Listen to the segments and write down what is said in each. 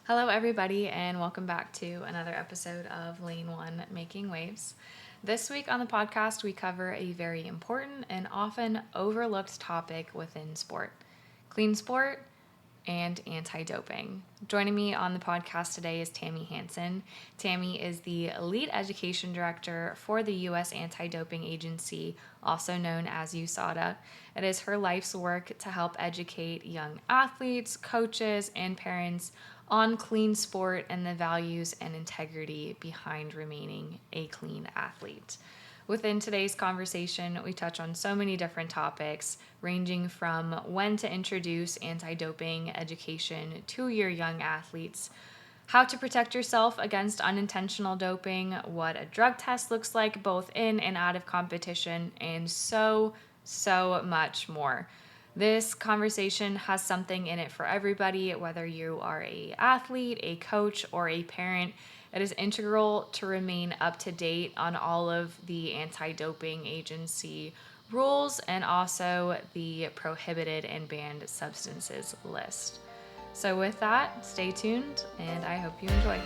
Hello, everybody, and welcome back to another episode of Lane One Making Waves. This week on the podcast, we cover a very important and often overlooked topic within sport: clean sport and anti-doping. Joining me on the podcast today is Tammy Hanson. Tammy is the Lead Education Director for the U.S. Anti-Doping Agency, also known as USADA. It is her life's work to help educate young athletes, coaches, and parents on clean sport and the values and integrity behind remaining a clean athlete. Within today's conversation, we touch on so many different topics, ranging from when to introduce anti-doping education to your young athletes, how to protect yourself against unintentional doping, what a drug test looks like both in and out of competition, and so much more. This conversation has something in it for everybody, whether you are an athlete, a coach, or a parent. It is integral to remain up to date on all of the anti-doping agency rules and also the prohibited and banned substances list. So with that, stay tuned and I hope you enjoy.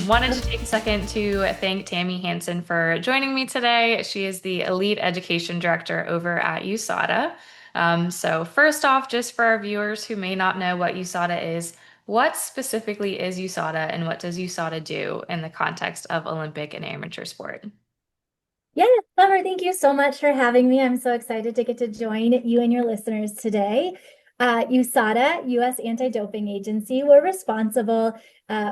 Wanted to take a second to thank Tammy Hanson for joining me today. She is the Elite Education Director over at USADA. So first off, just for our viewers who may not know what USADA is, what specifically is USADA and what does USADA do in the context of Olympic and amateur sport? Yeah, Summer, thank you so much for having me. I'm so excited to get to join you and your listeners today. USADA, U.S. Anti-Doping Agency, we're responsible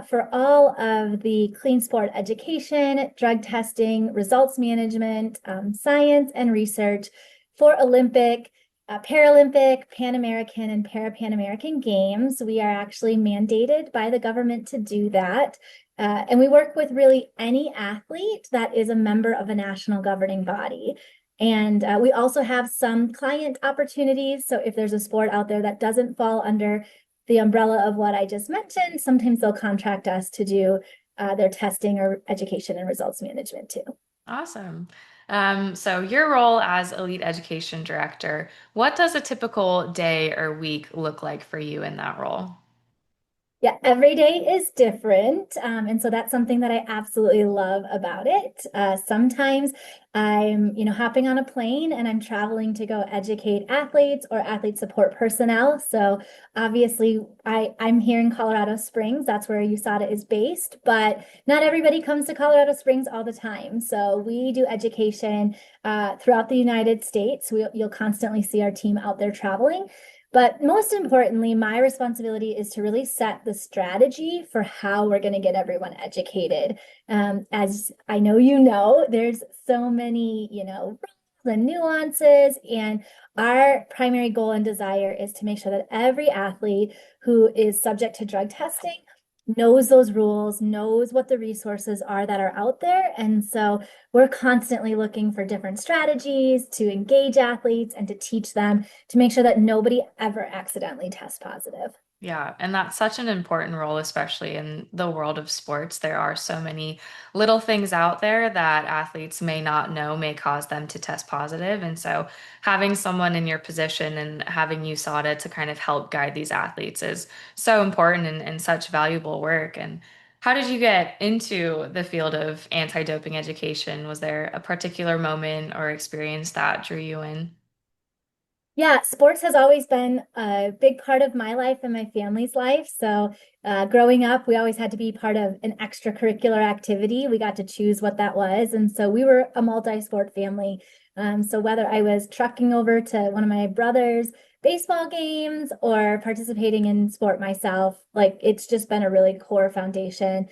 for all of the clean sport education, drug testing, results management, science, and research for Olympic, Paralympic, Pan American, and Para-Pan American Games. We are actually mandated by the government to do that. And we work with really any athlete that is a member of a national governing body. And we also have some client opportunities. So if there's a sport out there that doesn't fall under the umbrella of what I just mentioned, sometimes they'll contract us to do their testing or education and results management too. Awesome. So your role as Elite Education Director, what does a typical day or week look like for you in that role? Yeah, every day is different. And so that's something that I absolutely love about it. Sometimes I'm, hopping on a plane and I'm traveling to go educate athletes or athlete support personnel. So obviously I'm here in Colorado Springs. That's where USADA is based, but not everybody comes to Colorado Springs all the time. So we do education throughout the United States. You'll constantly see our team out there traveling. But most importantly, my responsibility is to really set the strategy for how we're going to get everyone educated. As I know, there's so many, rules and nuances, and our primary goal and desire is to make sure that every athlete who is subject to drug testing knows those rules, knows what the resources are that are out there. And so we're constantly looking for different strategies to engage athletes and to teach them to make sure that nobody ever accidentally tests positive. Yeah, and that's such an important role, especially in the world of sports. There are so many little things out there that athletes may not know may cause them to test positive. And so having someone in your position and having you USADA to kind of help guide these athletes is so important and such valuable work. And how did you get into the field of anti-doping education? Was there a particular moment or experience that drew you in? Yeah, sports has always been a big part of my life and my family's life. So, growing up, we always had to be part of an extracurricular activity. We got to choose what that was. And so we were a multi-sport family. So, whether I was trucking over to one of my brother's baseball games or participating in sport myself, like it's just been a really core foundation.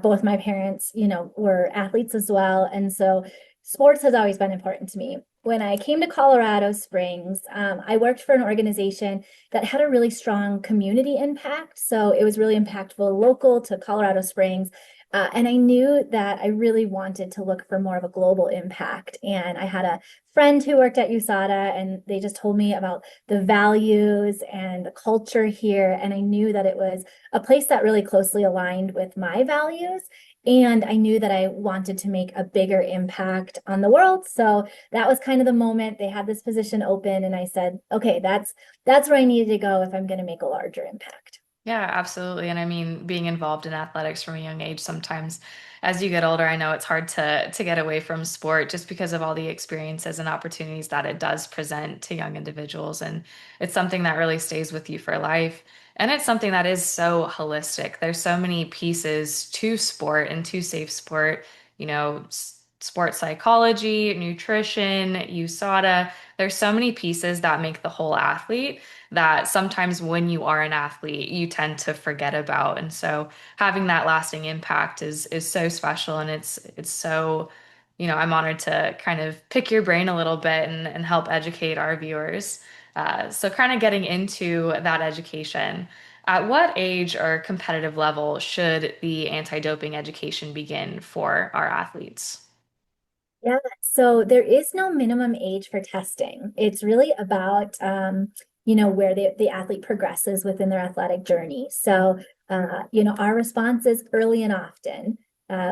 Both my parents, were athletes as well. And so, sports has always been important to me. When I came to Colorado Springs, I worked for an organization that had a really strong community impact. So it was really impactful local to Colorado Springs. And I knew that I really wanted to look for more of a global impact. And I had a friend who worked at USADA, and they just told me about the values and the culture here. And I knew that it was a place that really closely aligned with my values. And I knew that I wanted to make a bigger impact on the world. So that was kind of the moment they had this position open. And I said, okay, that's where I needed to go if I'm going to make a larger impact. Yeah, absolutely. And I mean, being involved in athletics from a young age, sometimes as you get older, I know it's hard to get away from sport just because of all the experiences and opportunities that it does present to young individuals. And it's something that really stays with you for life. And it's something that is so holistic. There's so many pieces to sport and to safe sport, sports psychology, nutrition, USADA. There's so many pieces that make the whole athlete that sometimes when you are an athlete, you tend to forget about. And so having that lasting impact is so special, and it's so, I'm honored to kind of pick your brain a little bit and help educate our viewers. So kind of getting into that education. At what age or competitive level should the anti-doping education begin for our athletes? Yeah, so there is no minimum age for testing. It's really about where the athlete progresses within their athletic journey. So our response is early and often.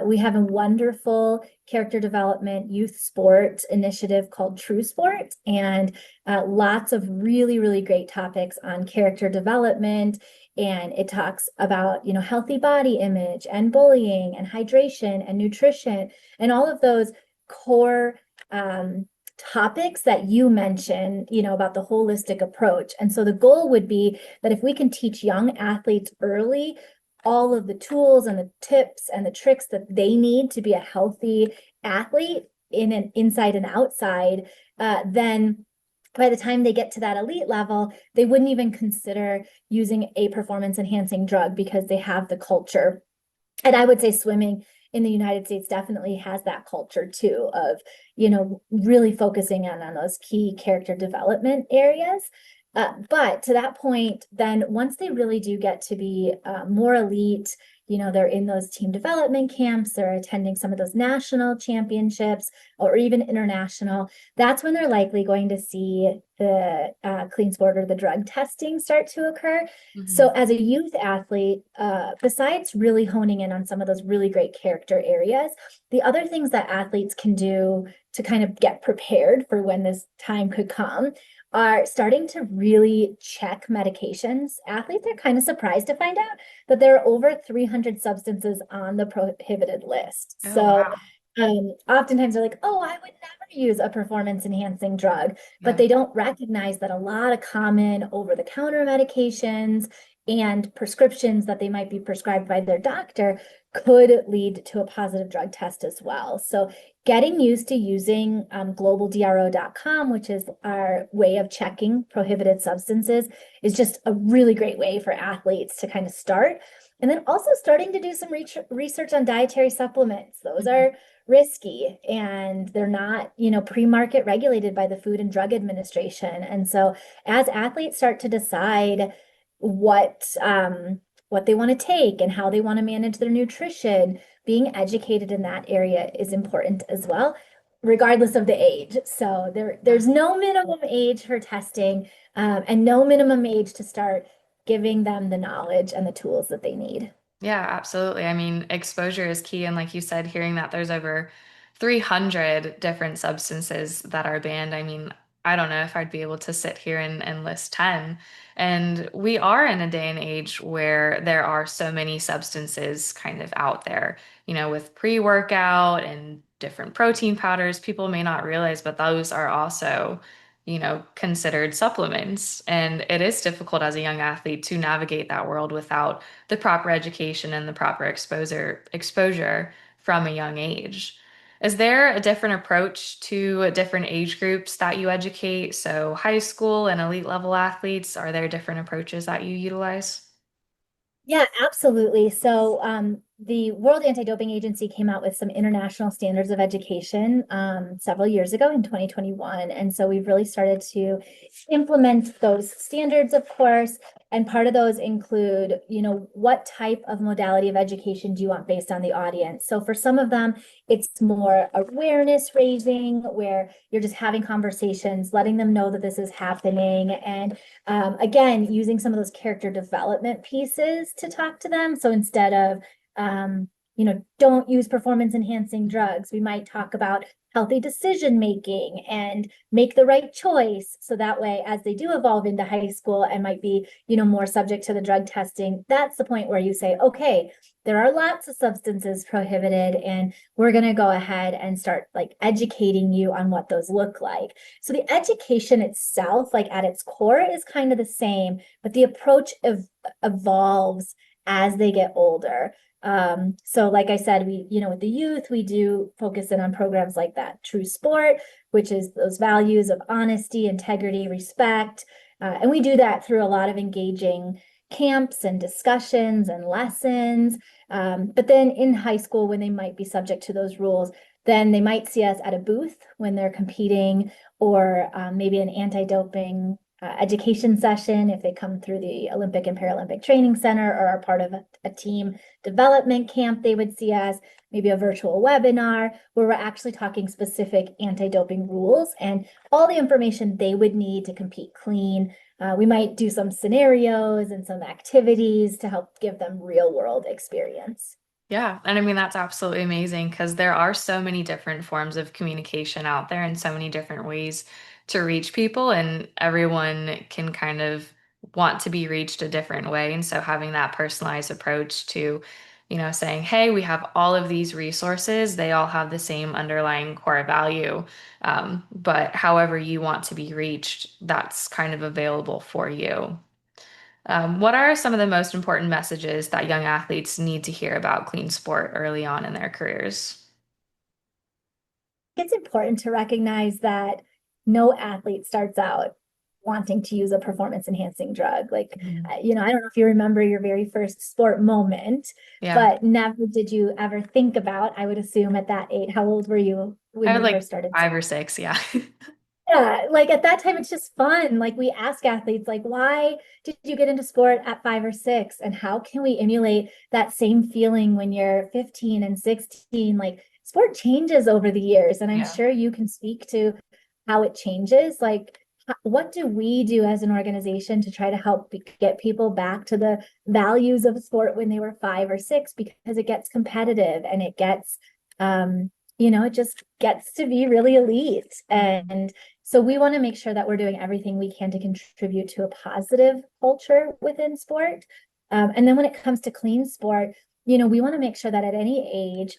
We have a wonderful character development youth sport initiative called True Sport, and lots of really, really great topics on character development. And it talks about, healthy body image and bullying and hydration and nutrition and all of those core topics that you mentioned, about the holistic approach. And so the goal would be that if we can teach young athletes early all of the tools and the tips and the tricks that they need to be a healthy athlete in an inside and outside, then by the time they get to that elite level, they wouldn't even consider using a performance enhancing drug because they have the culture. And I would say swimming in the United States definitely has that culture too of, really focusing on those key character development areas. But to that point, then once they really do get to be more elite, they're in those team development camps, they're attending some of those national championships or even international, that's when they're likely going to see the clean sport or the drug testing start to occur. So Mhm. as a youth athlete, besides really honing in on some of those really great character areas, the other things that athletes can do to kind of get prepared for when this time could come are starting to really check medications. Athletes are kind of surprised to find out that there are over 300 substances on the prohibited list. Oh, So wow. oftentimes they're like, oh, I would never use a performance enhancing drug, but Yeah. they don't recognize that a lot of common over the counter medications and prescriptions that they might be prescribed by their doctor could lead to a positive drug test as well. So getting used to using globaldro.com, which is our way of checking prohibited substances, is just a really great way for athletes to kind of start. And then also starting to do some research on dietary supplements. Those Mhm. are risky and they're not, pre-market regulated by the Food and Drug Administration. And so as athletes start to decide what they want to take and how they want to manage their nutrition, being educated in that area is important as well, regardless of the age. So there's no minimum age for testing, and no minimum age to start giving them the knowledge and the tools that they need. Yeah, absolutely. I mean, exposure is key. And like you said, hearing that there's over 300 different substances that are banned, I mean, I don't know if I'd be able to sit here and list 10. And we are in a day and age where there are so many substances kind of out there, with pre-workout and different protein powders. People may not realize, but those are also, considered supplements. And it is difficult as a young athlete to navigate that world without the proper education and the proper exposure from a young age. Is there a different approach to different age groups that you educate? So high school and elite level athletes, are there different approaches that you utilize? Yeah, absolutely. So the World Anti-Doping Agency came out with some international standards of education several years ago in 2021. And so we've really started to implement those standards, of course. And part of those include, what type of modality of education do you want based on the audience? So for some of them, it's more awareness raising, where you're just having conversations, letting them know that this is happening. And again, using some of those character development pieces to talk to them. So instead of don't use performance enhancing drugs. We might talk about healthy decision making and make the right choice. So that way, as they do evolve into high school and might be, more subject to the drug testing, that's the point where you say, okay, there are lots of substances prohibited, and we're going to go ahead and start like educating you on what those look like. So the education itself, like at its core, is kind of the same, but the approach evolves as they get older. So like I said, with the youth, we do focus in on programs like that True Sport, which is those values of honesty, integrity, respect. And we do that through a lot of engaging camps and discussions and lessons. But then in high school, when they might be subject to those rules, then they might see us at a booth when they're competing, or maybe an anti-doping education session if they come through the Olympic and Paralympic Training Center or are part of a team development camp. They would see us, maybe a virtual webinar where we're actually talking specific anti-doping rules and all the information they would need to compete clean. We might do some scenarios and some activities to help give them real world experience. Yeah, and I mean that's absolutely amazing because there are so many different forms of communication out there and so many different ways to reach people, and everyone can kind of want to be reached a different way. And so having that personalized approach to, saying, "Hey, we have all of these resources. They all have the same underlying core value, but however you want to be reached, that's kind of available for you." What are some of the most important messages that young athletes need to hear about clean sport early on in their careers? It's important to recognize that no athlete starts out wanting to use a performance enhancing drug. Like, Mhm. I don't know if you remember your very first sport moment, Yeah, but never did you ever think about, I would assume at that age, how old were you I when was you like first started? 5 or 6. Yeah. Yeah, like at that time, it's just fun. Like we ask athletes, like, why did you get into sport at 5 or 6? And how can we emulate that same feeling when you're 15 and 16? Like sport changes over the years, and I'm Yeah. sure you can speak to how it changes. Like, what do we do as an organization to try to help get people back to the values of sport when they were 5 or 6? Because it gets competitive and it gets, it just gets to be really elite. Mhm. And so we want to make sure that we're doing everything we can to contribute to a positive culture within sport. And then when it comes to clean sport, we want to make sure that at any age,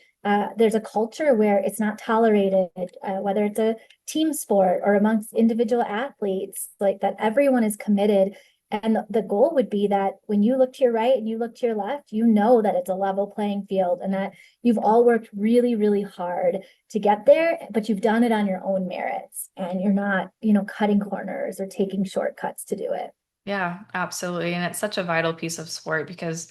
there's a culture where it's not tolerated, whether it's a team sport or amongst individual athletes, like that everyone is committed. And the goal would be that when you look to your right and you look to your left, you know that it's a level playing field and that you've all worked really, really hard to get there, but you've done it on your own merits and you're not, cutting corners or taking shortcuts to do it. Yeah, absolutely. And it's such a vital piece of sport because,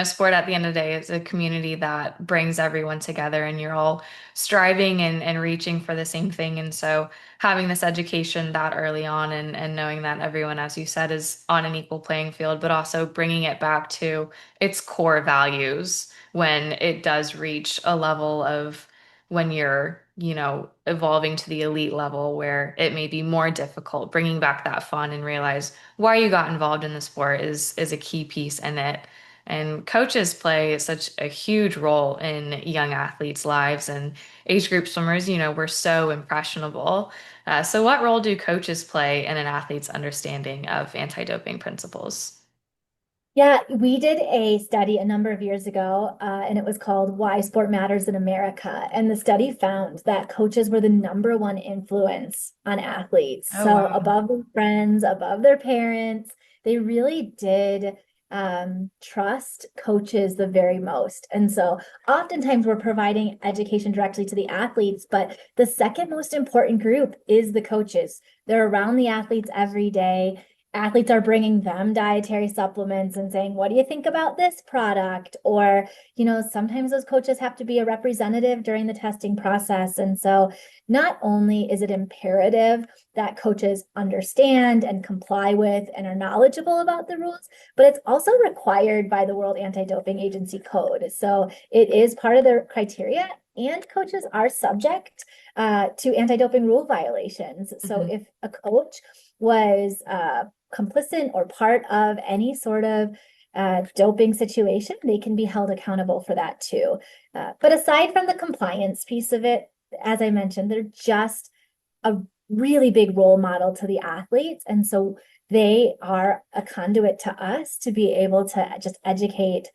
sport at the end of the day is a community that brings everyone together and you're all striving and reaching for the same thing. And so having this education that early on and knowing that everyone, as you said, is on an equal playing field, but also bringing it back to its core values when it does reach a level of when you're, evolving to the elite level where it may be more difficult, bringing back that fun and realize why you got involved in the sport is a key piece in it. And coaches play such a huge role in young athletes' lives and age group swimmers, we're so impressionable. So what role do coaches play in an athlete's understanding of anti-doping principles? Yeah, we did a study a number of years ago, and it was called Why Sport Matters in America. And the study found that coaches were the number one influence on athletes. Oh, So wow. above their friends, above their parents, they really did trust coaches the very most. And so oftentimes we're providing education directly to the athletes, but the second most important group is the coaches. They're around the athletes every day. Athletes are bringing them dietary supplements and saying, what do you think about this product? Or, sometimes those coaches have to be a representative during the testing process. And so not only is it imperative that coaches understand and comply with and are knowledgeable about the rules, but it's also required by the World Anti-Doping Agency Code. So it is part of their criteria. And coaches are subject to anti-doping rule violations. So Mhm. if a coach was complicit or part of any sort of doping situation, they can be held accountable for that too. But aside from the compliance piece of it, as I mentioned, they're just a really big role model to the athletes. And so they are a conduit to us to be able to just educate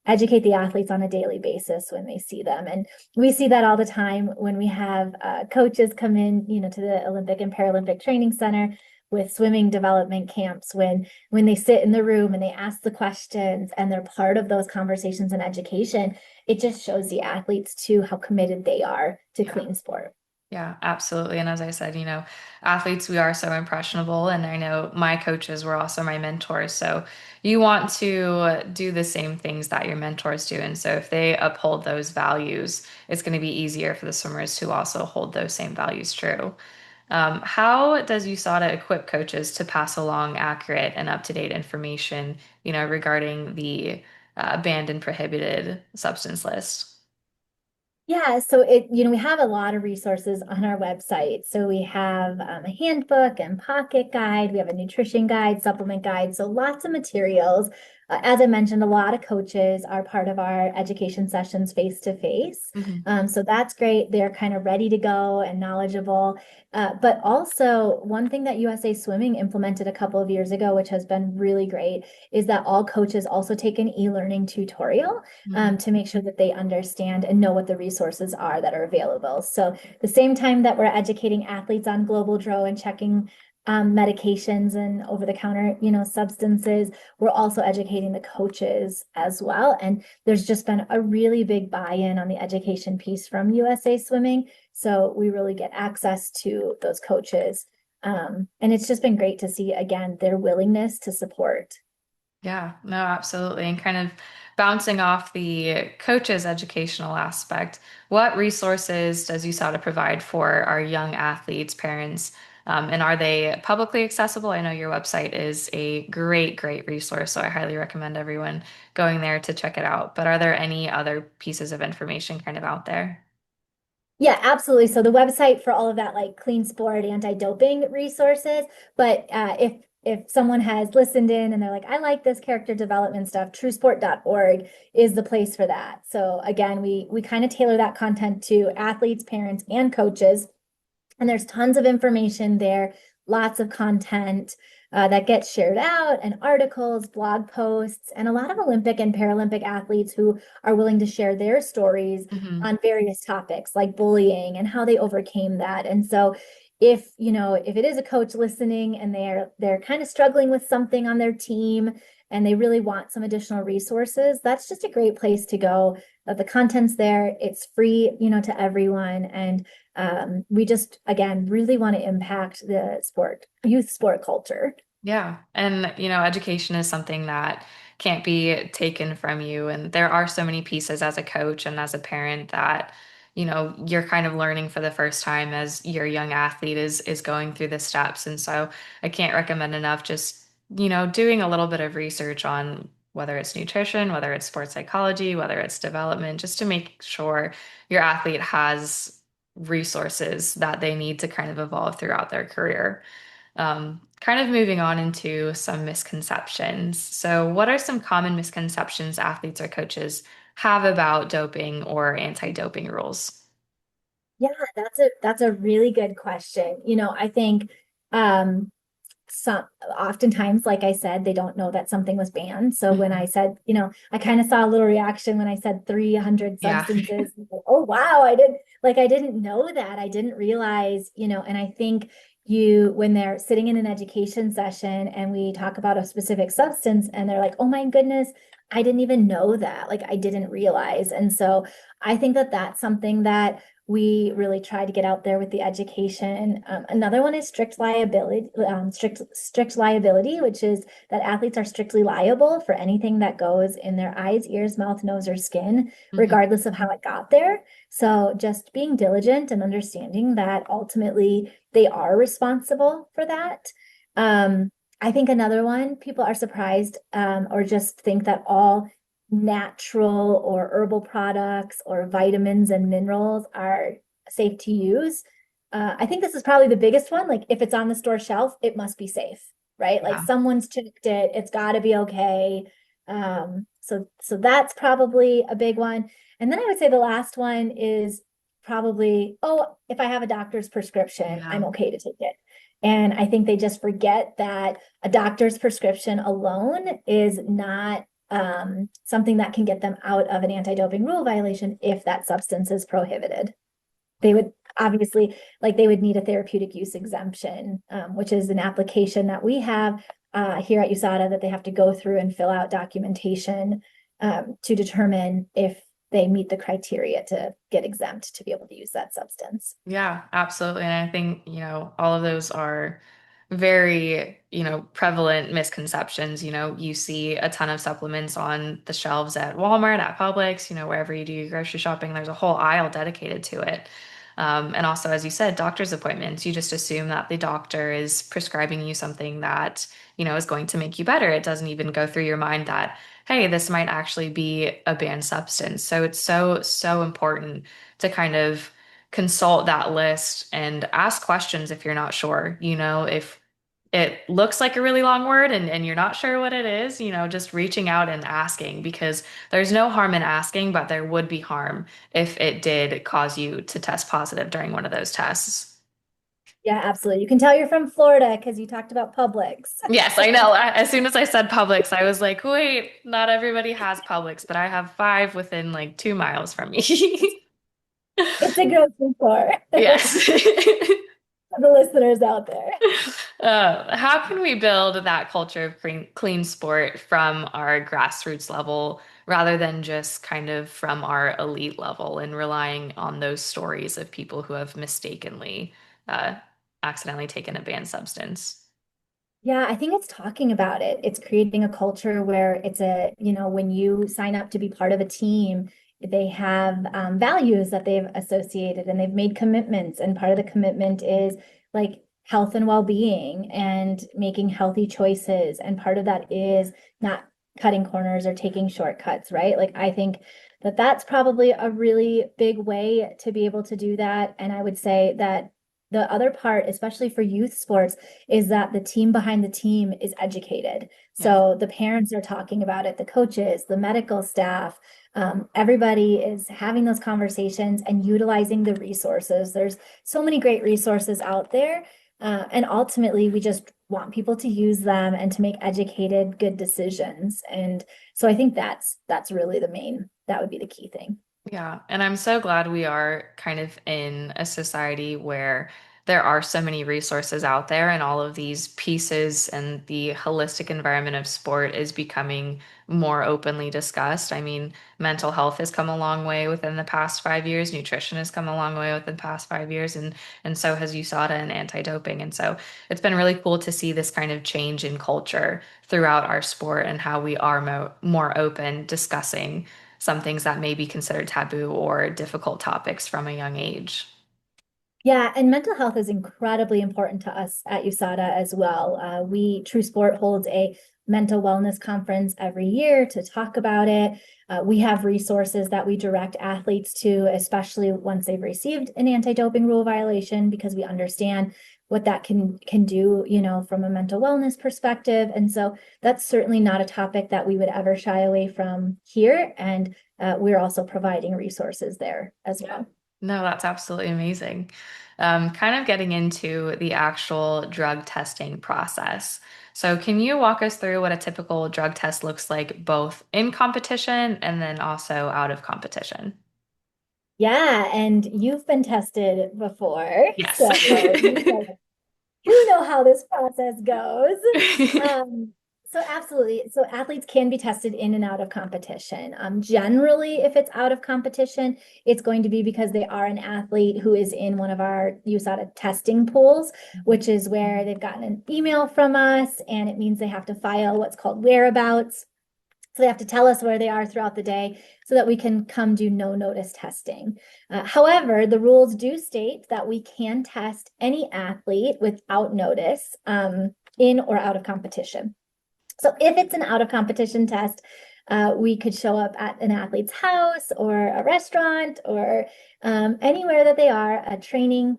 the athletes on a daily basis when they see them. And we see that all the time when we have coaches come in, to the Olympic and Paralympic Training Center with swimming development camps, when they sit in the room and they ask the questions and they're part of those conversations and education, it just shows the athletes too how committed they are to Yeah. clean sport. Yeah, absolutely. And as I said, athletes, we are so impressionable. And I know my coaches were also my mentors. So you want to do the same things that your mentors do. And so if they uphold those values, it's going to be easier for the swimmers to also hold those same values true. How does USADA equip coaches to pass along accurate and up-to-date information, regarding the banned and prohibited substance list? Yeah, so we have a lot of resources on our website. So we have a handbook and pocket guide. We have a nutrition guide, supplement guide. So lots of materials. As I mentioned, a lot of coaches are part of our education sessions face to face. Hmm. So that's great. They're kind of ready to go and knowledgeable. But also, one thing that USA Swimming implemented a couple of years ago, which has been really great, is that all coaches also take an e-learning tutorial to make sure that they understand and know what the resources are that are available. So the same time that we're educating athletes on global dro and checking medications and over-the-counter, substances, we're also educating the coaches as well. And there's just been a really big buy-in on the education piece from USA Swimming. So we really get access to those coaches. And it's just been great to see, again, their willingness to support. Yeah, no, absolutely. And kind of bouncing off the coach's educational aspect, what resources does USADA provide for our young athletes, parents, and are they publicly accessible? I know your website is a great, great resource, so I highly recommend everyone going there to check it out. But are there any other pieces of information kind of out there? Yeah, absolutely. So the website for all of that, like clean sport, anti-doping resources. But if someone has listened in and they're like, I like this character development stuff, truesport.org is the place for that. So again, we kind of tailor that content to athletes, parents, and coaches. And there's tons of information there, lots of content that gets shared out, and articles, blog posts, and a lot of Olympic and Paralympic athletes who are willing to share their stories Hmm. on various topics like bullying and how they overcame that. And so if it is a coach listening and they're kind of struggling with something on their team and they really want some additional resources, that's just a great place to go. The content's there, it's free, to everyone. And we just, again, really want to impact the youth sport culture. Yeah. And, education is something that can't be taken from you. And there are so many pieces as a coach and as a parent that, you're kind of learning for the first time as your young athlete is going through the steps. And so I can't recommend enough just, doing a little bit of research on whether it's nutrition, whether it's sports psychology, whether it's development, just to make sure your athlete has resources that they need to kind of evolve throughout their career. Kind of moving on into some misconceptions. So, what are some common misconceptions athletes or coaches have about doping or anti-doping rules? Yeah, that's a really good question. I think um some oftentimes, like I said, they don't know that something was banned. So when I Mhm. said, I kind of saw a little reaction when I said 300 Yeah. substances. Oh, wow, I didn't know that. I didn't realize, and I think when they're sitting in an education session and we talk about a specific substance and they're like, oh my goodness, I didn't even know that. Like I didn't realize. And so I think that that's something that we really try to get out there with the education. Another one is strict liability, which is that athletes are strictly liable for anything that goes in their eyes, ears, mouth, nose, or skin, Mhm. regardless of how it got there. So just being diligent and understanding that ultimately they are responsible for that. I think another one, people are surprised or just think that all natural or herbal products or vitamins and minerals are safe to use. I think this is probably the biggest one. Like if it's on the store shelf, it must be safe, right? Like Yeah. someone's checked it, it's got to be okay. So that's probably a big one. And then I would say the last one is probably, oh, if I have a doctor's prescription, Yeah. I'm okay to take it. And I think they just forget that a doctor's prescription alone is not something that can get them out of an anti-doping rule violation if that substance is prohibited. They would obviously, like they would need a therapeutic use exemption, which is an application that we have here at USADA that they have to go through and fill out documentation to determine if they meet the criteria to get exempt to be able to use that substance. Yeah, absolutely. And I think, all of those are very, prevalent misconceptions. You see a ton of supplements on the shelves at Walmart, at Publix, wherever you do your grocery shopping, there's a whole aisle dedicated to it. And also, as you said, doctor's appointments, you just assume that the doctor is prescribing you something that, is going to make you better. It doesn't even go through your mind that, hey, this might actually be a banned substance. So it's so, so important to kind of consult that list and ask questions if you're not sure. If it looks like a really long word and you're not sure what it is, just reaching out and asking because there's no harm in asking, but there would be harm if it did cause you to test positive during one of those tests. Yeah, absolutely. You can tell you're from Florida because you talked about Publix. Yes, I know. As soon as I said Publix, I was like, wait, not everybody has Publix, but I have five within like 2 miles from me. It's a grocery store Yes. for the listeners out there. How can we build that culture of clean sport from our grassroots level rather than just kind of from our elite level and relying on those stories of people who have mistakenly uh, accidentally taken a banned substance? Yeah, I think it's talking about it. It's creating a culture where it's when you sign up to be part of a team, they have values that they've associated and they've made commitments. And part of the commitment is like health and well-being and making healthy choices. And part of that is not cutting corners or taking shortcuts, right? Like I think that that's probably a really big way to be able to do that. And I would say that the other part, especially for youth sports, is that the team behind the team is educated. Yes. So the parents are talking about it, the coaches, the medical staff, everybody is having those conversations and utilizing the resources. There's so many great resources out there. And ultimately, we just want people to use them and to make educated, good decisions. And so I think that's really that would be the key thing. Yeah, and I'm so glad we are kind of in a society where there are so many resources out there, and all of these pieces and the holistic environment of sport is becoming more openly discussed. I mean, mental health has come a long way within the past 5 years, nutrition has come a long way within the past 5 years, and so has USADA and anti-doping. And so it's been really cool to see this kind of change in culture throughout our sport and how we are more open discussing some things that may be considered taboo or difficult topics from a young age. Yeah, and mental health is incredibly important to us at USADA as well. True Sport holds a mental wellness conference every year to talk about it. We have resources that we direct athletes to, especially once they've received an anti-doping rule violation, because we understand what that can do, from a mental wellness perspective. And so that's certainly not a topic that we would ever shy away from here. And we're also providing resources there as well. No, that's absolutely amazing. Kind of getting into the actual drug testing process. So, can you walk us through what a typical drug test looks like, both in competition and then also out of competition? Yeah, and you've been tested before, Yes. so you know how this process goes. So absolutely. So athletes can be tested in and out of competition. Generally, if it's out of competition, it's going to be because they are an athlete who is in one of our USADA testing pools, which is where they've gotten an email from us, and it means they have to file what's called whereabouts. So they have to tell us where they are throughout the day so that we can come do no notice testing. However, the rules do state that we can test any athlete without notice in or out of competition. So if it's an out of competition test, we could show up at an athlete's house or a restaurant or anywhere that they are, a training,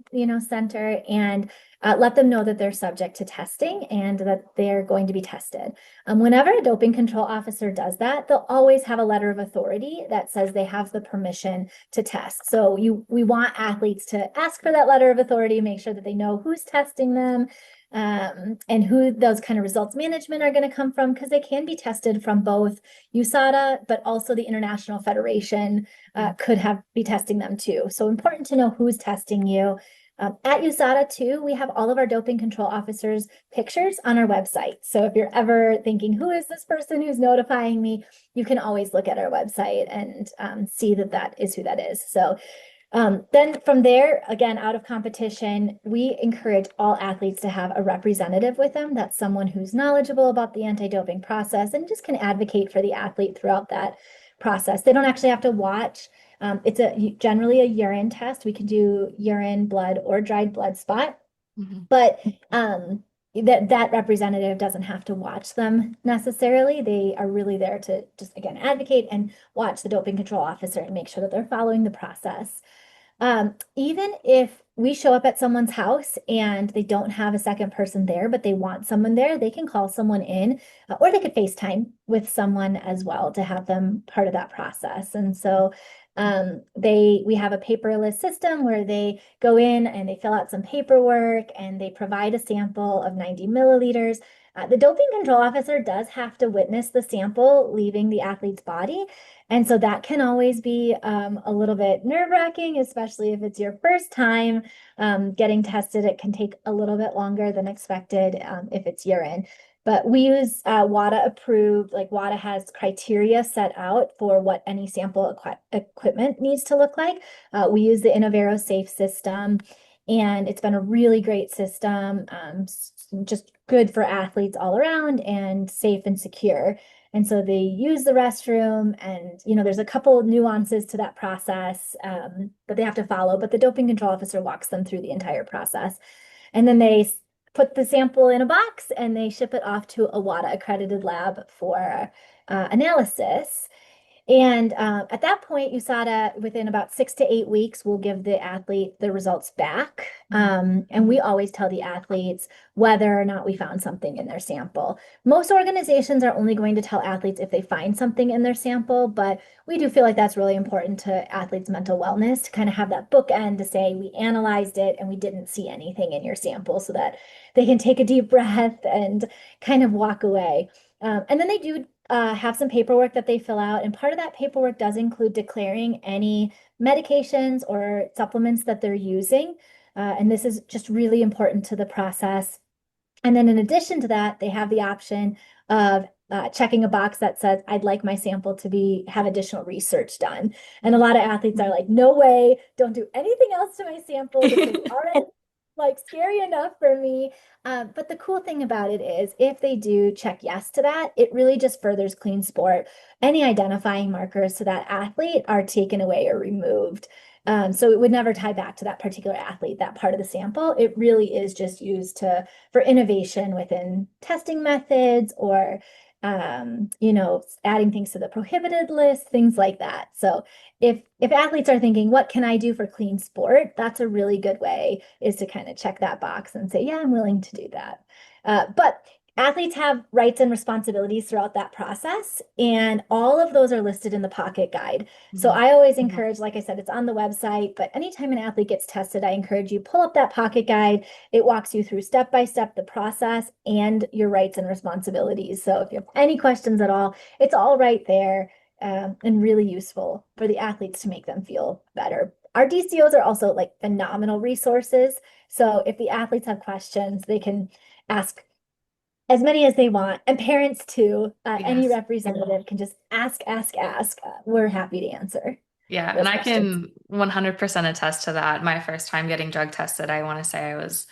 center, and let them know that they're subject to testing and that they're going to be tested. Whenever a doping control officer does that, they'll always have a letter of authority that says they have the permission to test. So we want athletes to ask for that letter of authority, make sure that they know who's testing them, and who those kind of results management are going to come from, because they can be tested from both USADA, but also the International Federation could be testing them too. So important to know who's testing you. At USADA too, we have all of our doping control officers' pictures on our website. So if you're ever thinking, who is this person who's notifying me? You can always look at our website and see that that is who that is. So then from there, again, out of competition, we encourage all athletes to have a representative with them. That's someone who's knowledgeable about the anti-doping process and just can advocate for the athlete throughout that process. They don't actually have to watch. It's generally a urine test. We can do urine, blood, or dried blood spot, Mhm. but that representative doesn't have to watch them necessarily. They are really there to just, again, advocate and watch the doping control officer and make sure that they're following the process. Even if we show up at someone's house and they don't have a second person there, but they want someone there, they can call someone in, or they could FaceTime with someone as well to have them part of that process. And so we have a paperless system where they go in and they fill out some paperwork and they provide a sample of 90 milliliters. The doping control officer does have to witness the sample leaving the athlete's body. And so that can always be a little bit nerve-wracking, especially if it's your first time getting tested. It can take a little bit longer than expected if it's urine. But we use WADA approved, like WADA has criteria set out for what any sample equipment needs to look like. We use the Innovero Safe system, and it's been a really great system, just good for athletes all around and safe and secure. And so they use the restroom, and there's a couple nuances to that process that they have to follow, but the doping control officer walks them through the entire process. And then they put the sample in a box and they ship it off to a WADA accredited lab for analysis. And at that point, USADA, within about 6 to 8 weeks, will give the athlete the results back. And we always tell the athletes whether or not we found something in their sample. Most organizations are only going to tell athletes if they find something in their sample, but we do feel like that's really important to athletes' mental wellness to kind of have that bookend to say we analyzed it and we didn't see anything in your sample, so that they can take a deep breath and kind of walk away. And then they do have some paperwork that they fill out. And part of that paperwork does include declaring any medications or supplements that they're using. And this is just really important to the process. And then in addition to that, they have the option of checking a box that says, I'd like my sample to have additional research done. And a lot of athletes are like, no way, don't do anything else to my sample. This is already like scary enough for me. But the cool thing about it is if they do check yes to that, it really just furthers clean sport. Any identifying markers to that athlete are taken away or removed. So it would never tie back to that particular athlete, that part of the sample. It really is just used for innovation within testing methods or adding things to the prohibited list, things like that. So if athletes are thinking, what can I do for clean sport? That's a really good way, is to kind of check that box and say, yeah, I'm willing to do that. But athletes have rights and responsibilities throughout that process, and all of those are listed in the pocket guide. So I always encourage, like I said, it's on the website, but anytime an athlete gets tested, I encourage you pull up that pocket guide. It walks you through step by step the process and your rights and responsibilities. So if you have any questions at all, it's all right there, and really useful for the athletes to make them feel better. Our DCOs are also like phenomenal resources. So if the athletes have questions, they can ask as many as they want, and parents too. Any Yes. representative can just ask, ask, ask. We're happy to answer Yeah, and those I questions. can 100% attest to that. My first time getting drug tested, I want to say I was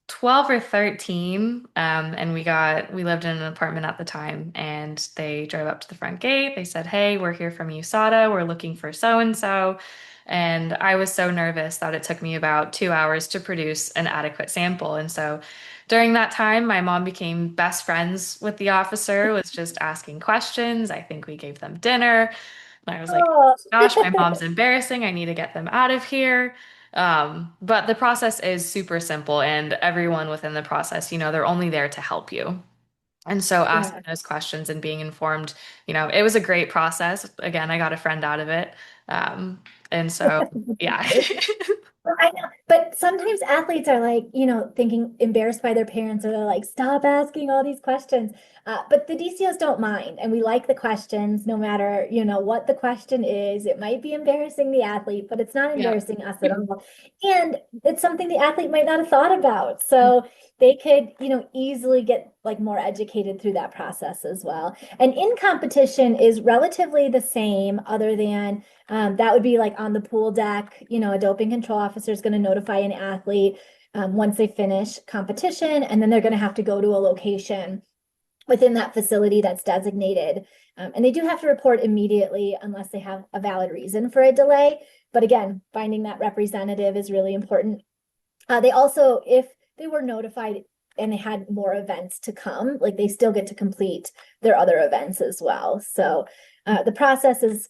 12 or 13. And we lived in an apartment at the time, and they drove up to the front gate. They said, "Hey, we're here from USADA. We're looking for so and so." And I was so nervous that it took me about 2 hours to produce an adequate sample. And so during that time, my mom became best friends with the officer, was just asking questions. I think we gave them dinner. And I was like, Oh, gosh, my mom's embarrassing. I need to get them out of here. But the process is super simple, and everyone within the process, they're only there to help you. And so asking Yeah. those questions and being informed, it was a great process. Again, I got a friend out of it. Um, and so, yeah. Well, I know, but sometimes athletes are like, thinking embarrassed by their parents, or they're like, stop asking all these questions. But the DCOs don't mind, and we like the questions, no matter, what the question is. It might be embarrassing the athlete, but it's not Yep. embarrassing us at all. And it's something the athlete might not have thought about. So they could, easily get like more educated through that process as well. And in competition is relatively the same, other than that would be like on the pool deck. A doping control officer is going to notify an athlete once they finish competition, and then they're going to have to go to a location within that facility that's designated. And they do have to report immediately unless they have a valid reason for a delay. But again, finding that representative is really important. They also, if they were notified and they had more events to come, like they still get to complete their other events as well. So the process is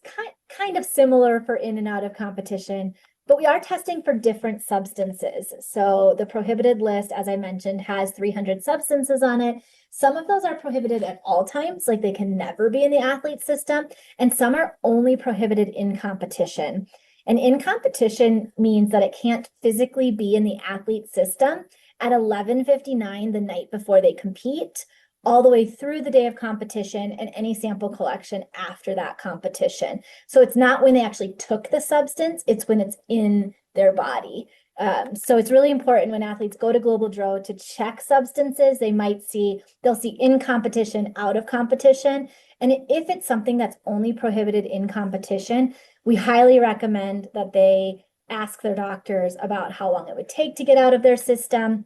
kind of similar for in and out of competition, but we are testing for different substances. So the prohibited list, as I mentioned, has 300 substances on it. Some of those are prohibited at all times, like they can never be in the athlete system, and some are only prohibited in competition. And in competition means that it can't physically be in the athlete system at 11:59 the night before they compete, all the way through the day of competition and any sample collection after that competition. So it's not when they actually took the substance, it's when it's in their body. So it's really important when athletes go to Global Dro to check substances. They'll see in competition, out of competition. And if it's something that's only prohibited in competition, we highly recommend that they ask their doctors about how long it would take to get out of their system.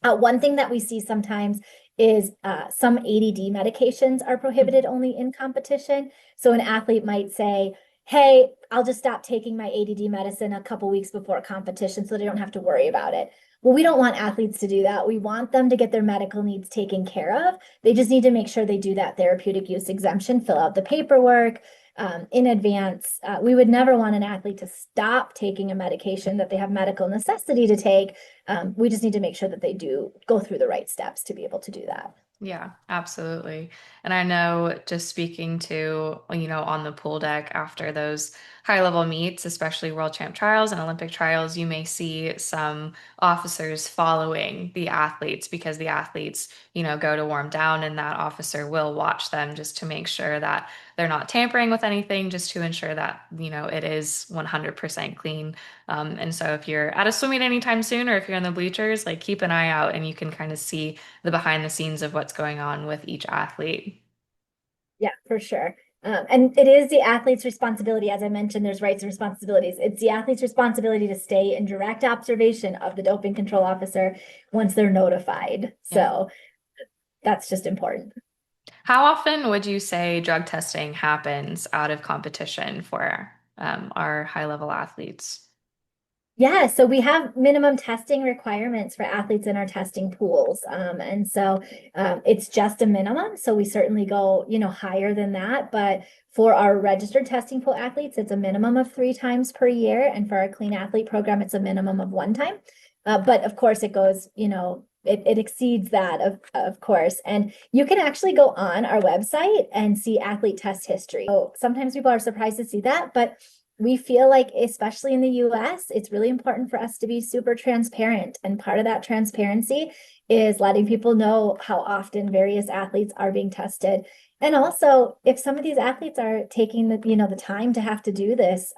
One thing that we see sometimes is some ADD medications are prohibited only in competition. So an athlete might say, hey, I'll just stop taking my ADD medicine a couple weeks before competition so they don't have to worry about it. Well, we don't want athletes to do that. We want them to get their medical needs taken care of. They just need to make sure they do that therapeutic use exemption, fill out the paperwork in advance. We would never want an athlete to stop taking a medication that they have medical necessity to take. We just need to make sure that they do go through the right steps to be able to do that. Yeah, absolutely. And I know just speaking to, on the pool deck after those high level meets, especially world champ trials and Olympic trials, you may see some officers following the athletes because the athletes, go to warm down and that officer will watch them just to make sure that they're not tampering with anything, just to ensure that, it is 100% clean. And so if you're at a swim meet anytime soon, or if you're in the bleachers, like keep an eye out and you can kind of see the behind the scenes of what's going on with each athlete. Yeah, for sure. And it is the athlete's responsibility. As I mentioned, there's rights and responsibilities. It's the athlete's responsibility to stay in direct observation of the doping control officer once they're notified. Yeah. So that's just important. How often would you say drug testing happens out of competition for our high level athletes? Yeah, so we have minimum testing requirements for athletes in our testing pools. And so it's just a minimum. So we certainly go, higher than that. But for our registered testing pool athletes, it's a minimum of 3 times per year. And for our clean athlete program, it's a minimum of 1 time. But of course, it goes, it exceeds that, of course. And you can actually go on our website and see athlete test history. So sometimes people are surprised to see that, but we feel like, especially in the US, it's really important for us to be super transparent. And part of that transparency is letting people know how often various athletes are being tested. And also, if some of these athletes are taking the time to have to do this,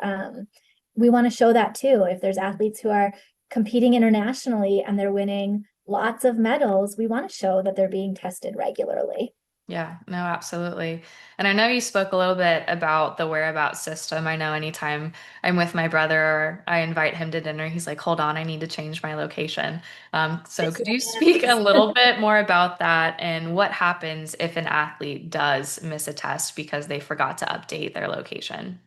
we want to show that too. If there's athletes who are competing internationally and they're winning lots of medals, we want to show that they're being tested regularly. Yeah, no, absolutely. And I know you spoke a little bit about the whereabouts system. I know anytime I'm with my brother or I invite him to dinner, he's like, hold on, I need to change my location. So could you speak a Yes. little bit more about that and what happens if an athlete does miss a test because they forgot to update their location?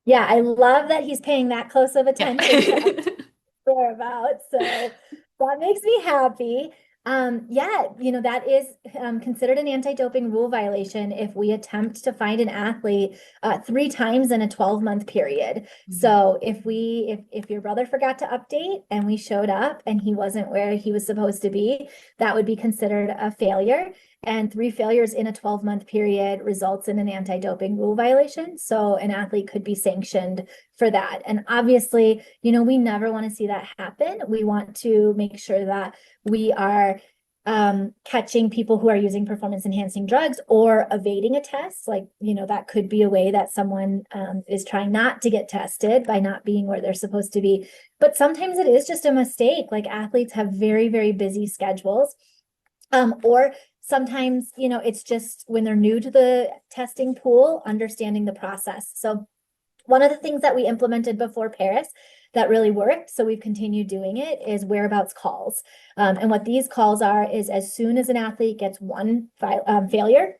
Yeah, I love that he's paying that close of Yeah. attention to whereabouts. So that makes me happy. Yeah, that is considered an anti-doping rule violation if we attempt to find an athlete 3 times in a 12-month period. Mhm. So if your brother forgot to update and we showed up and he wasn't where he was supposed to be, that would be considered a failure. And 3 failures in a 12-month period results in an anti-doping rule violation. So an athlete could be sanctioned for that. And obviously, we never want to see that happen. We want to make sure that we are catching people who are using performance enhancing drugs or evading a test. Like, that could be a way that someone is trying not to get tested by not being where they're supposed to be. But sometimes it is just a mistake. Like athletes have very, very busy schedules. Or sometimes, it's just when they're new to the testing pool, understanding the process. So one of the things that we implemented before Paris that really worked, so we've continued doing it, is whereabouts calls. And what these calls are is as soon as an athlete gets one failure,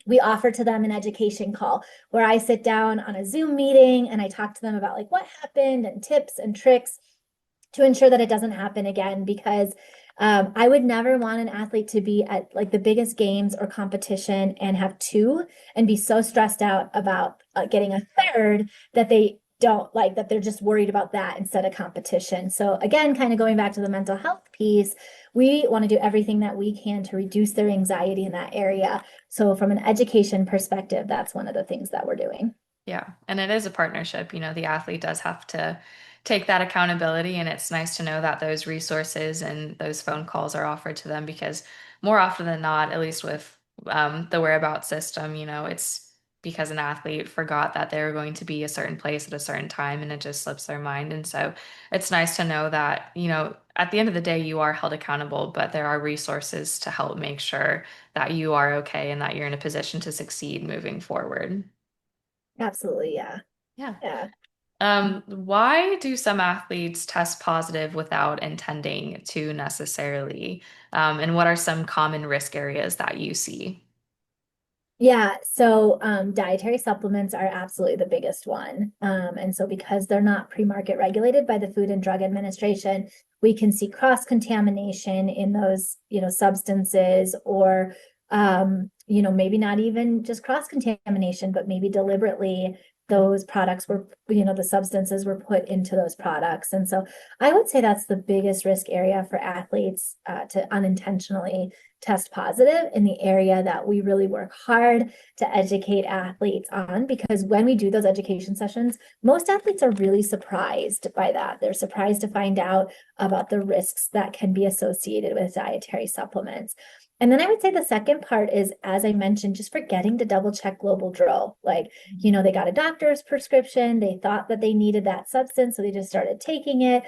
we offer to them an education call where I sit down on a Zoom meeting and I talk to them about like what happened and tips and tricks to ensure that it doesn't happen again. Because I would never want an athlete to be at like the biggest games or competition and have two and be so stressed out about getting a third that they don't like that they're just worried about that instead of competition. So again, kind of going back to the mental health piece, we want to do everything that we can to reduce their anxiety in that area. So from an education perspective, that's one of the things that we're doing. Yeah. And it is a partnership. The athlete does have to take that accountability. And it's nice to know that those resources and those phone calls are offered to them because more often than not, at least with the whereabouts system, it's because an athlete forgot that they were going to be a certain place at a certain time and it just slips their mind. And so it's nice to know that, at the end of the day, you are held accountable, but there are resources to help make sure that you are okay and that you're in a position to succeed moving forward. Absolutely. Yeah. Yeah. Yeah. Why do some athletes test positive without intending to necessarily? And what are some common risk areas that you see? Yeah, so dietary supplements are absolutely the biggest one. And so because they're not pre-market regulated by the Food and Drug Administration, we can see cross-contamination in those, substances or maybe not even just cross-contamination, but maybe deliberately those products were, the substances were put into those products. And so I would say that's the biggest risk area for athletes to unintentionally test positive in the area that we really work hard to educate athletes on. Because when we do those education sessions, most athletes are really surprised by that. They're surprised to find out about the risks that can be associated with dietary supplements. And then I would say the second part is, as I mentioned, just forgetting to double check global drill. Like, they got a doctor's prescription, they thought that they needed that substance, so they just started taking it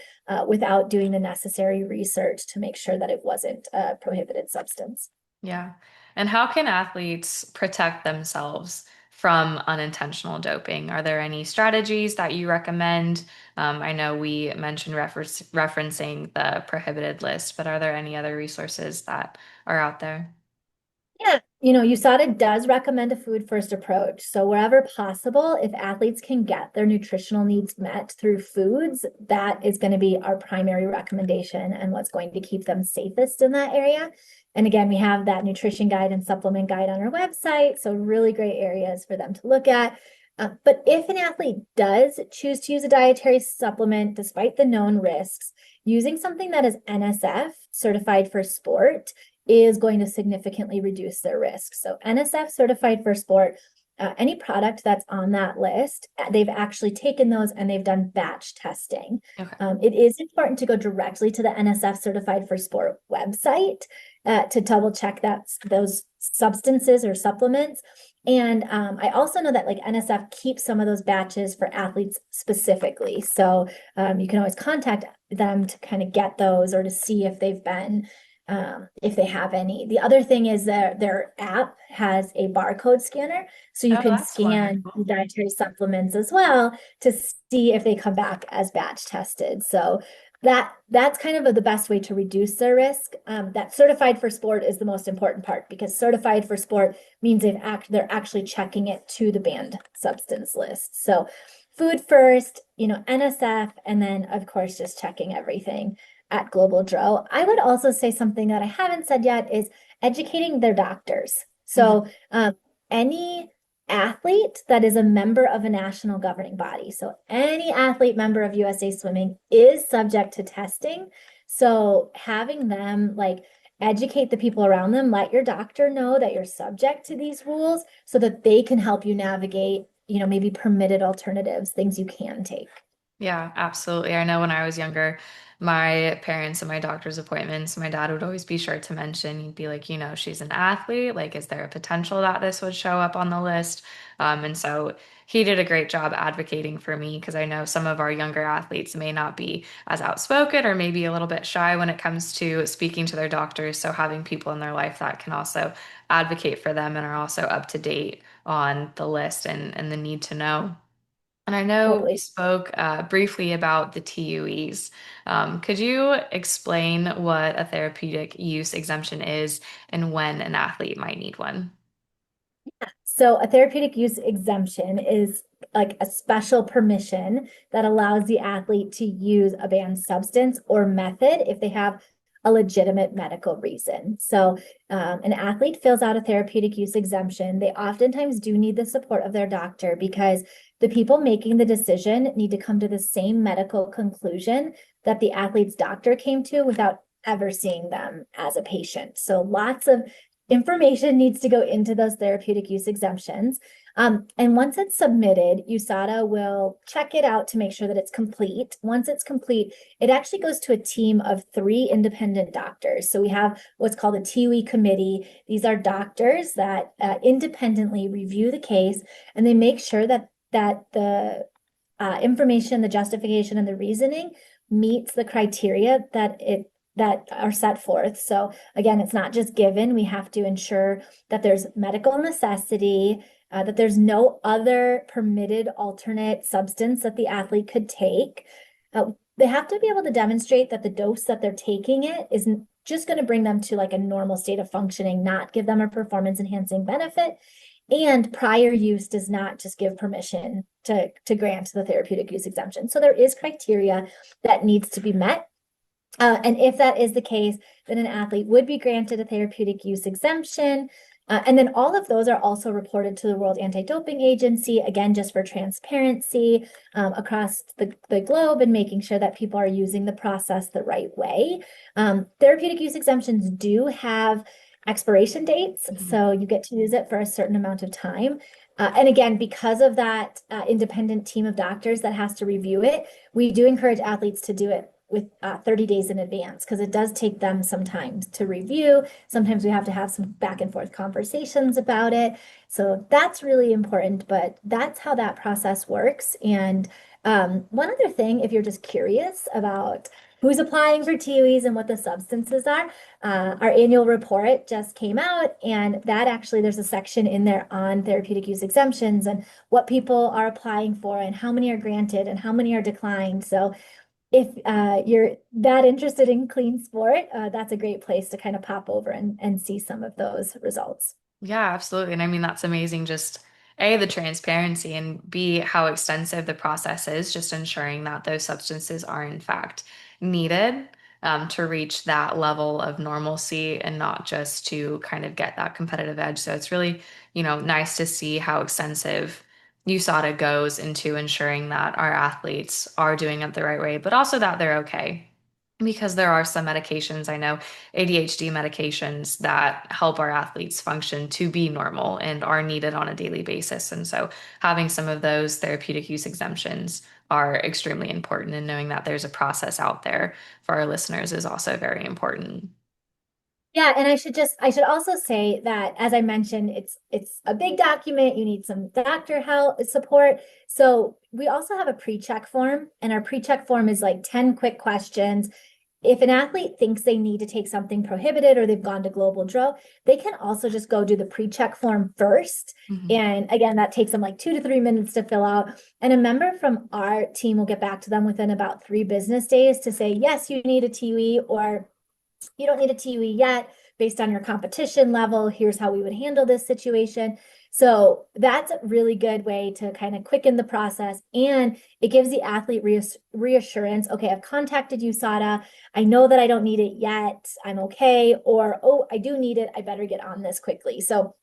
without doing the necessary research to make sure that it wasn't a prohibited substance. Yeah. And how can athletes protect themselves from unintentional doping? Are there any strategies that you recommend? I know we mentioned referencing the prohibited list, but are there any other resources that are out there? Yeah, USADA does recommend a food first approach. So wherever possible, if athletes can get their nutritional needs met through foods, that is going to be our primary recommendation and what's going to keep them safest in that area. And again, we have that nutrition guide and supplement guide on our website. So really great areas for them to look at. But if an athlete does choose to use a dietary supplement, despite the known risks, using something that is NSF certified for sport is going to significantly reduce their risk. So NSF certified for sport, any product that's on that list, they've actually taken those and they've done batch testing. Okay. It is important to go directly to the NSF certified for sport website to double check that those substances or supplements. And I also know that like NSF keeps some of those batches for athletes specifically. So you can always contact them to kind of get those or to see if they have any. The other thing is that their app has a barcode scanner, so you Oh, can that's scan wonderful. dietary supplements as well to see if they come back as batch tested. So that's kind of the best way to reduce their risk. That certified for sport is the most important part because certified for sport means they're actually checking it to the banned substance list. So food first, NSF, and then of course just checking everything. at Global Dro. I would also say something that I haven't said yet is educating their doctors. Mhm. So any athlete that is a member of a national governing body, so any athlete member of USA Swimming is subject to testing. So having them like educate the people around them, let your doctor know that you're subject to these rules so that they can help you navigate, maybe permitted alternatives, things you can take. Yeah, absolutely. I know when I was younger, my parents and my doctor's appointments, my dad would always be sure to mention, he'd be like, she's an athlete. Like, is there a potential that this would show up on the list? And so he did a great job advocating for me because I know some of our younger athletes may not be as outspoken or maybe a little bit shy when it comes to speaking to their doctors. So having people in their life that can also advocate for them and are also up to date on the list and the need to know. And I know we Totally. spoke briefly about the TUEs. Could you explain what a therapeutic use exemption is and when an athlete might need one? So a therapeutic use exemption is like a special permission that allows the athlete to use a banned substance or method if they have a legitimate medical reason. So an athlete fills out a therapeutic use exemption. They oftentimes do need the support of their doctor because the people making the decision need to come to the same medical conclusion that the athlete's doctor came to without ever seeing them as a patient. So lots of information needs to go into those therapeutic use exemptions. And once it's submitted, USADA will check it out to make sure that it's complete. Once it's complete, it actually goes to a team of 3 independent doctors. So we have what's called a TUE committee. These are doctors that independently review the case, and they make sure that the information, the justification, and the reasoning meets the criteria that are set forth. So again, it's not just given. We have to ensure that there's medical necessity, that there's no other permitted alternate substance that the athlete could take. They have to be able to demonstrate that the dose that they're taking it is just going to bring them to like a normal state of functioning, not give them a performance enhancing benefit. And prior use does not just give permission to grant the therapeutic use exemption. So there is criteria that needs to be met. And if that is the case, then an athlete would be granted a therapeutic use exemption. And then all of those are also reported to the World Anti-Doping Agency, again, just for transparency across the globe and making sure that people are using the process the right way. Therapeutic use exemptions do have expiration dates, Mhm. so you get to use it for a certain amount of time. And again, because of that independent team of doctors that has to review it, we do encourage athletes to do it with 30 days in advance because it does take them some time to review. Sometimes we have to have some back and forth conversations about it. So that's really important, but that's how that process works. And one other thing, if you're just curious about who's applying for TUEs and what the substances are, our annual report just came out, and that actually there's a section in there on therapeutic use exemptions and what people are applying for and how many are granted and how many are declined. So if you're that interested in clean sport, that's a great place to kind of pop over and see some of those results. Yeah, absolutely. And I mean, that's amazing. Just A, the transparency, and B, how extensive the process is, just ensuring that those substances are in fact needed to reach that level of normalcy and not just to kind of get that competitive edge. So it's really, nice to see how extensive USADA goes into ensuring that our athletes are doing it the right way, but also that they're okay. Because there are some medications, I know ADHD medications that help our athletes function to be normal and are needed on a daily basis. And so having some of those therapeutic use exemptions are extremely important, and knowing that there's a process out there for our listeners is also very important. Yeah, and I should also say that as I mentioned, it's a big document. You need some doctor help support. So we also have a pre-check form, and our pre-check form is like 10 quick questions. If an athlete thinks they need to take something prohibited or they've gone to Global Dro, they can also just go do the pre-check form first. Mhm. And again, that takes them like 2 to 3 minutes to fill out. And a member from our team will get back to them within about 3 business days to say, yes, you need a TUE, or you don't need a TUE yet based on your competition level. Here's how we would handle this situation. So that's a really good way to kind of quicken the process. And it gives the athlete reassurance. Okay, I've contacted USADA. I know that I don't need it yet. I'm okay. Or, oh, I do need it. I better get on this quickly. So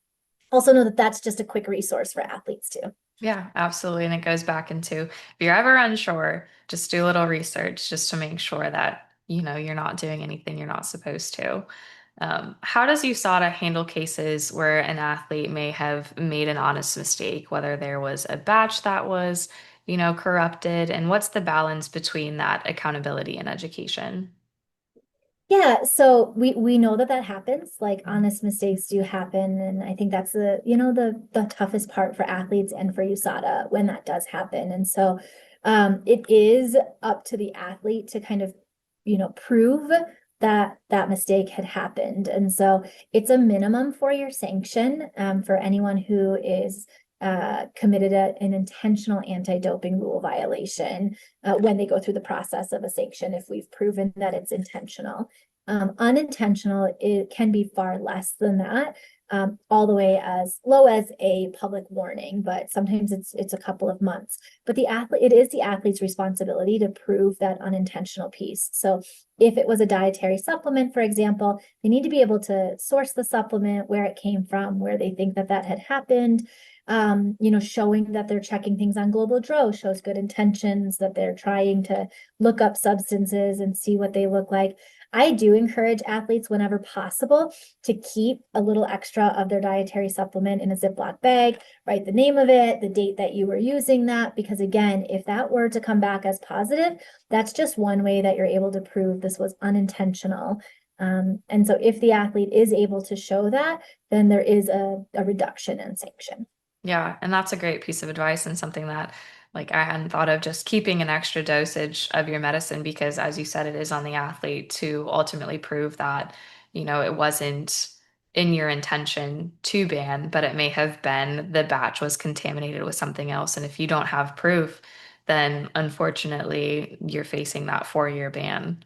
also know that that's just a quick resource for athletes too. Yeah, absolutely. And it goes back into if you're ever unsure, just do a little research just to make sure that, you're not doing anything you're not supposed to. How does USADA handle cases where an athlete may have made an honest mistake, whether there was a batch that was, corrupted, and what's the balance between that accountability and education? Yeah, so we know that that happens. Like honest mistakes do happen, and I think that's the toughest part for athletes and for USADA when that does happen. And so it is up to the athlete to kind of prove that that mistake had happened. And so it's a minimum 4-year sanction for anyone who is committed an intentional anti-doping rule violation when they go through the process of a sanction if we've proven that it's intentional. Unintentional, it can be far less than that, all the way as low as a public warning, but sometimes it's a couple of months. But it is the athlete's responsibility to prove that unintentional piece. So if it was a dietary supplement, for example, they need to be able to source the supplement, where it came from, where they think that that had happened. Showing that they're checking things on Global Dro shows good intentions, that they're trying to look up substances and see what they look like. I do encourage athletes whenever possible to keep a little extra of their dietary supplement in a Ziploc bag, write the name of it, the date that you were using that, because again, if that were to come back as positive, that's just one way that you're able to prove this was unintentional. And so if the athlete is able to show that, then there is a reduction in sanction. Yeah, and that's a great piece of advice and something that like I hadn't thought of just keeping an extra dosage of your medicine because as you said, it is on the athlete to ultimately prove that, it wasn't in your intention to ban, but it may have been the batch was contaminated with something else. And if you don't have proof, then unfortunately you're facing that 4-year ban.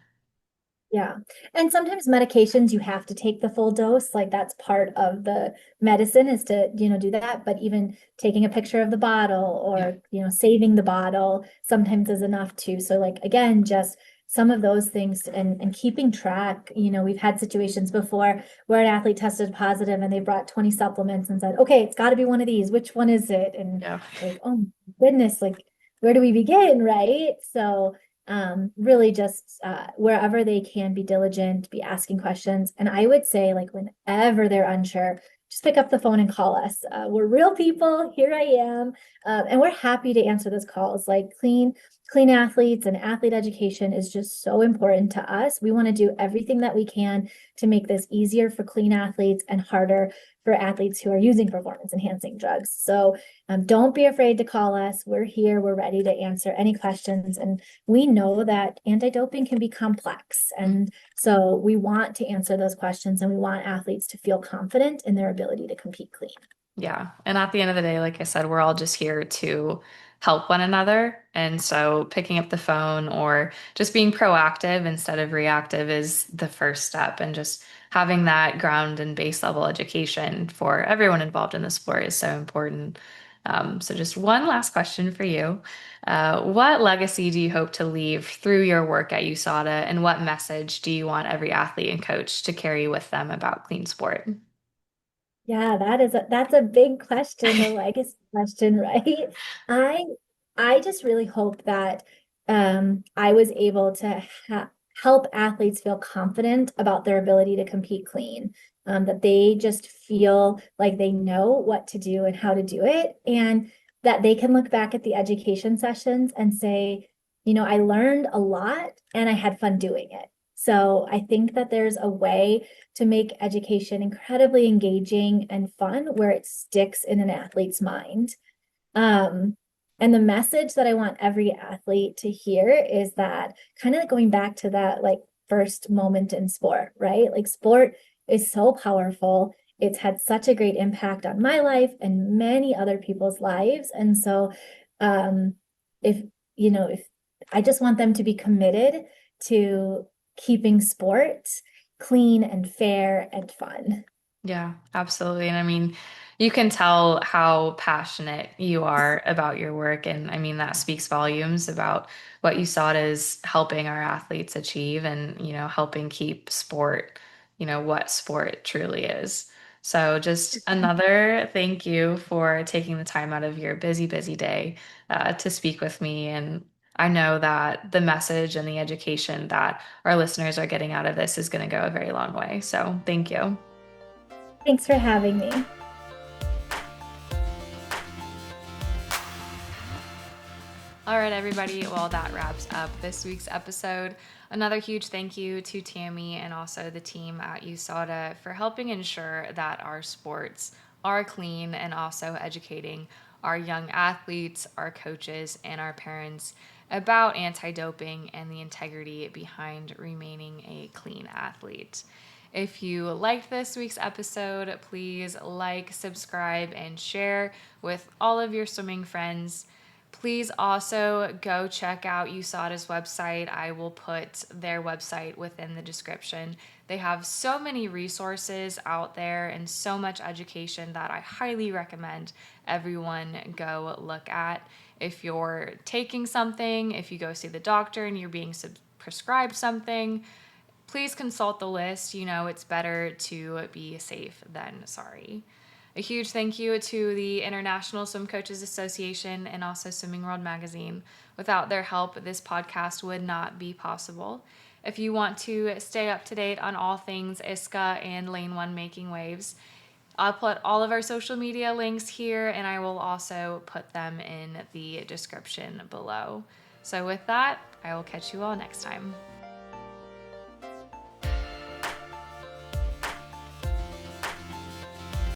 Yeah. And sometimes medications you have to take the full dose. Like that's part of the medicine is to, do that. But even taking a picture of the bottle Yeah. or, saving the bottle sometimes is enough too. So like again, just some of those things and keeping track. We've had situations before where an athlete tested positive and they brought 20 supplements and said, okay, it's got to be one of these. Which one is it? And Yeah. like, oh goodness, like where do we begin? Right. So really just wherever they can be diligent, be asking questions. And I would say, like, whenever they're unsure, just pick up the phone and call us. We're real people. Here I am. And we're happy to answer those calls. Like clean athletes and athlete education is just so important to us. We want to do everything that we can to make this easier for clean athletes and harder for athletes who are using performance enhancing drugs. So don't be afraid to call us. We're here. We're ready to answer any questions. And we know that anti-doping can be complex. And so we want to answer those questions and we want athletes to feel confident in their ability to compete clean. Yeah. And at the end of the day, like I said, we're all just here to help one another. And so picking up the phone or just being proactive instead of reactive is the first step. And just having that ground and base level education for everyone involved in the sport is so important. So just one last question for you. What legacy do you hope to leave through your work at USADA, and what message do you want every athlete and coach to carry with them about clean sport? Yeah, that's a big question, the legacy question, right? I I just really hope that I was able to help athletes feel confident about their ability to compete clean. That they just feel like they know what to do and how to do it, and that they can look back at the education sessions and say, I learned a lot and I had fun doing it. So I think that there's a way to make education incredibly engaging and fun where it sticks in an athlete's mind. Um, and the message that I want every athlete to hear is that kind of going back to that like first moment in sport, right? Like sport is so powerful. It's had such a great impact on my life and many other people's lives. And so um if if I just want them to be committed to keeping sport clean and fair and fun. Yeah, absolutely. And I mean, You can tell how passionate you are about your work. And I mean, that speaks volumes about what USADA is helping our athletes achieve and, helping keep sport, what sport truly is. So just another thank you for taking the time out of your busy, busy day to speak with me. And I know that the message and the education that our listeners are getting out of this is going to go a very long way. So thank you. Thanks for having me. All right, everybody. Well, that wraps up this week's episode. Another huge thank you to Tammy and also the team at USADA for helping ensure that our sports are clean and also educating our young athletes, our coaches, and our parents about anti doping and the integrity behind remaining a clean athlete. If you liked this week's episode, please like, subscribe, and share with all of your swimming friends. Please also go check out USADA's website. I will put their website within the description. They have so many resources out there and so much education that I highly recommend everyone go look at. If you're taking something, if you go see the doctor and you're being prescribed something, please consult the list. It's better to be safe than sorry. A huge thank you to the International Swim Coaches Association and also Swimming World Magazine. Without their help, this podcast would not be possible. If you want to stay up to date on all things ISCA and Lane 1 Making Waves, I'll put all of our social media links here, and I will also put them in the description below. So with that, I will catch you all next time.